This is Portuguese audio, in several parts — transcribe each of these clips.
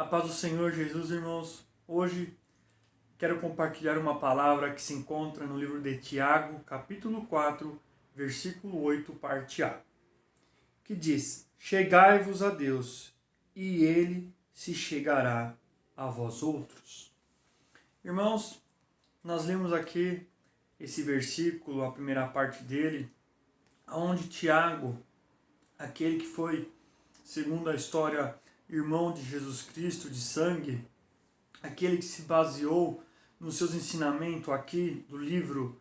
A paz do Senhor Jesus, irmãos. Hoje quero compartilhar uma palavra que se encontra no livro de Tiago, capítulo 4, versículo 8, parte A, que diz: Chegai-vos a Deus, e Ele se chegará a vós outros. Irmãos, nós lemos aqui esse versículo, a primeira parte dele, onde Tiago, aquele que foi, segundo a história, irmão de Jesus Cristo, de sangue, aquele que se baseou nos seus ensinamentos aqui do livro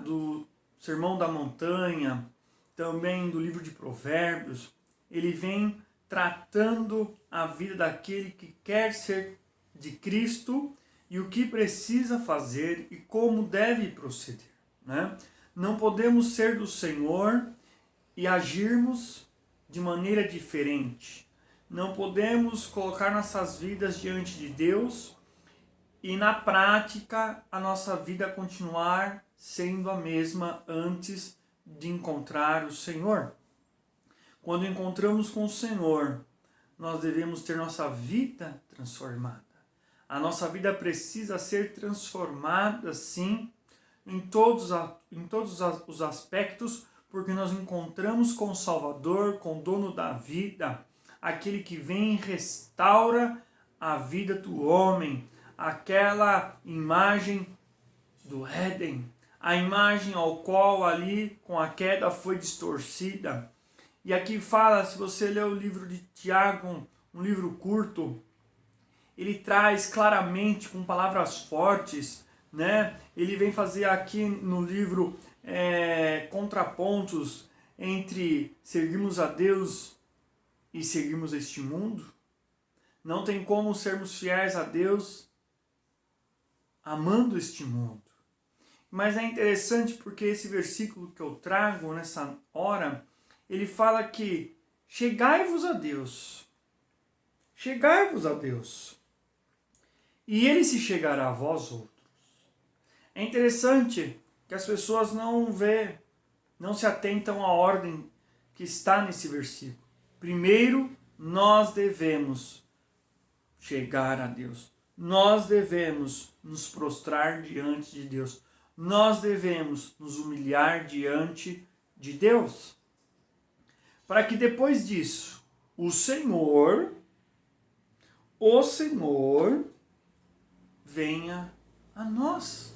do Sermão da Montanha, também do livro de Provérbios, ele vem tratando a vida daquele que quer ser de Cristo e o que precisa fazer e como deve proceder, né? Não podemos ser do Senhor e agirmos de maneira diferente. Não podemos colocar nossas vidas diante de Deus e na prática a nossa vida continuar sendo a mesma antes de encontrar o Senhor. Quando encontramos com o Senhor, nós devemos ter nossa vida transformada. A nossa vida precisa ser transformada, sim, em todos os aspectos, porque nós encontramos com o Salvador, com o dono da vida, aquele que vem e restaura a vida do homem, aquela imagem do Éden, a imagem ao qual ali com a queda foi distorcida. E aqui fala, se você ler o livro de Tiago, um livro curto, ele traz claramente, com palavras fortes, né? Ele vem fazer aqui no livro contrapontos entre seguirmos a Deus e seguirmos este mundo. Não tem como sermos fiéis a Deus amando este mundo. Mas é interessante porque esse versículo que eu trago nessa hora, ele fala que chegai-vos a Deus. Chegai-vos a Deus. E Ele se chegará a vós outros. É interessante que as pessoas não se atentam à ordem que está nesse versículo. Primeiro, nós devemos chegar a Deus. Nós devemos nos prostrar diante de Deus. Nós devemos nos humilhar diante de Deus. Para que depois disso, o Senhor venha a nós.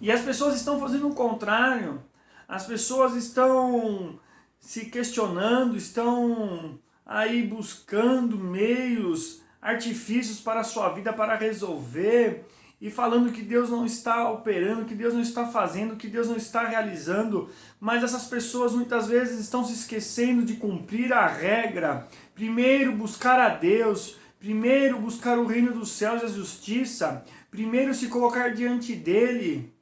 E as pessoas estão fazendo o contrário. As pessoas estão se questionando, estão aí buscando meios, artifícios para a sua vida, para resolver, e falando que Deus não está operando, que Deus não está fazendo, que Deus não está realizando. Mas essas pessoas muitas vezes estão se esquecendo de cumprir a regra. Primeiro buscar a Deus, primeiro buscar o reino dos céus e a justiça, primeiro se colocar diante dele,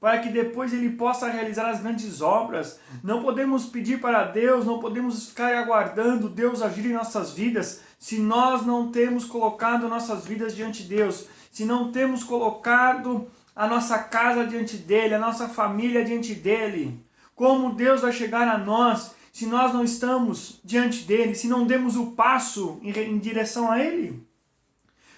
para que depois ele possa realizar as grandes obras. Não podemos pedir para Deus, não podemos ficar aguardando Deus agir em nossas vidas, se nós não temos colocado nossas vidas diante de Deus, se não temos colocado a nossa casa diante dele, a nossa família diante dele. Como Deus vai chegar a nós se nós não estamos diante dele, se não demos o passo em direção a ele?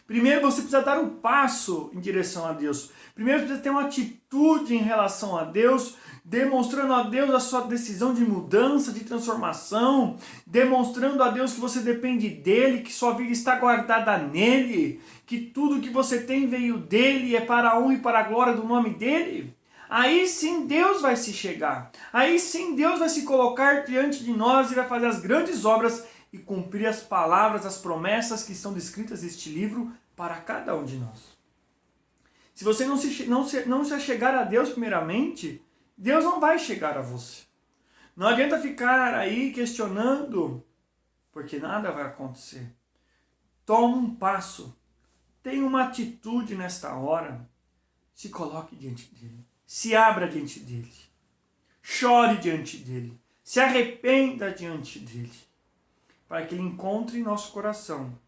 Primeiro você precisa dar o passo em direção a Deus. Primeiro você precisa ter uma atitude em relação a Deus, demonstrando a Deus a sua decisão de mudança, de transformação, demonstrando a Deus que você depende dele, que sua vida está guardada nele, que tudo que você tem veio dele e é para a honra e para a glória do nome dele. Aí sim Deus vai se chegar. Aí sim Deus vai se colocar diante de nós e vai fazer as grandes obras e cumprir as palavras, as promessas que estão descritas neste livro para cada um de nós. Se você não se chegar a Deus primeiramente, Deus não vai chegar a você. Não adianta ficar aí questionando, porque nada vai acontecer. Toma um passo, tenha uma atitude nesta hora, se coloque diante dele, se abra diante dele, chore diante dele, se arrependa diante dele, para que ele encontre em nosso coração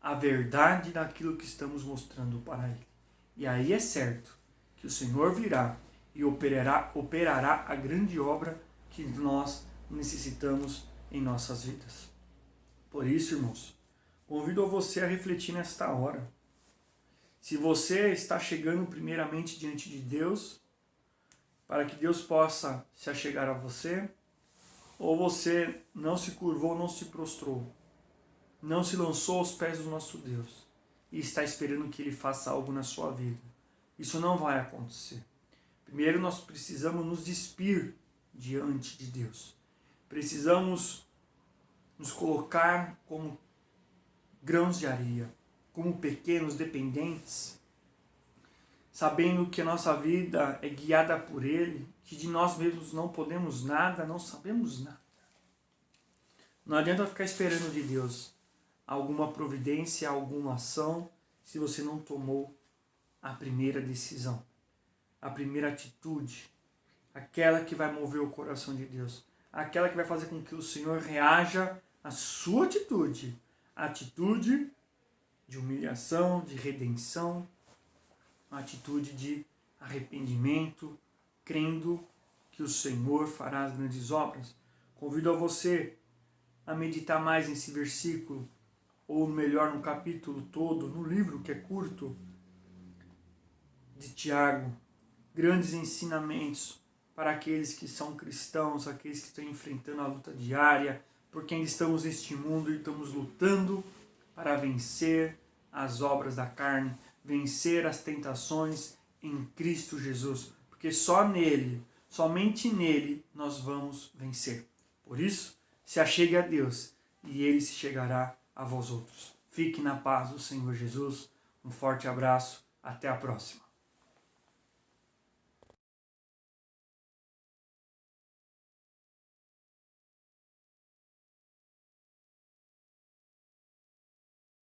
a verdade daquilo que estamos mostrando para ele. E aí é certo que o Senhor virá e operará a grande obra que nós necessitamos em nossas vidas. Por isso, irmãos, Convido a você a refletir nesta hora. Se você está chegando primeiramente diante de Deus, para que Deus possa se achegar a você, ou você não se curvou, não se prostrou, não se lançou aos pés do nosso Deus e está esperando que Ele faça algo na sua vida. Isso não vai acontecer. Primeiro nós precisamos nos despir diante de Deus. Precisamos nos colocar como grãos de areia, como pequenos dependentes, sabendo que a nossa vida é guiada por Ele, que de nós mesmos não podemos nada, não sabemos nada. Não adianta ficar esperando de Deus alguma providência, alguma ação, se você não tomou a primeira decisão, a primeira atitude, aquela que vai mover o coração de Deus, aquela que vai fazer com que o Senhor reaja à sua atitude, a atitude de humilhação, de redenção, a atitude de arrependimento, crendo que o Senhor fará as grandes obras. Convido a você a meditar mais nesse versículo, ou melhor, no capítulo todo, no livro que é curto, de Tiago. Grandes ensinamentos para aqueles que são cristãos, aqueles que estão enfrentando a luta diária, porque ainda estamos neste mundo e estamos lutando para vencer as obras da carne, vencer as tentações em Cristo Jesus, porque só nele, somente nele, nós vamos vencer. Por isso, se achegue a Deus e Ele se chegará a vós outros. Fique na paz do Senhor Jesus. Um forte abraço. Até a próxima.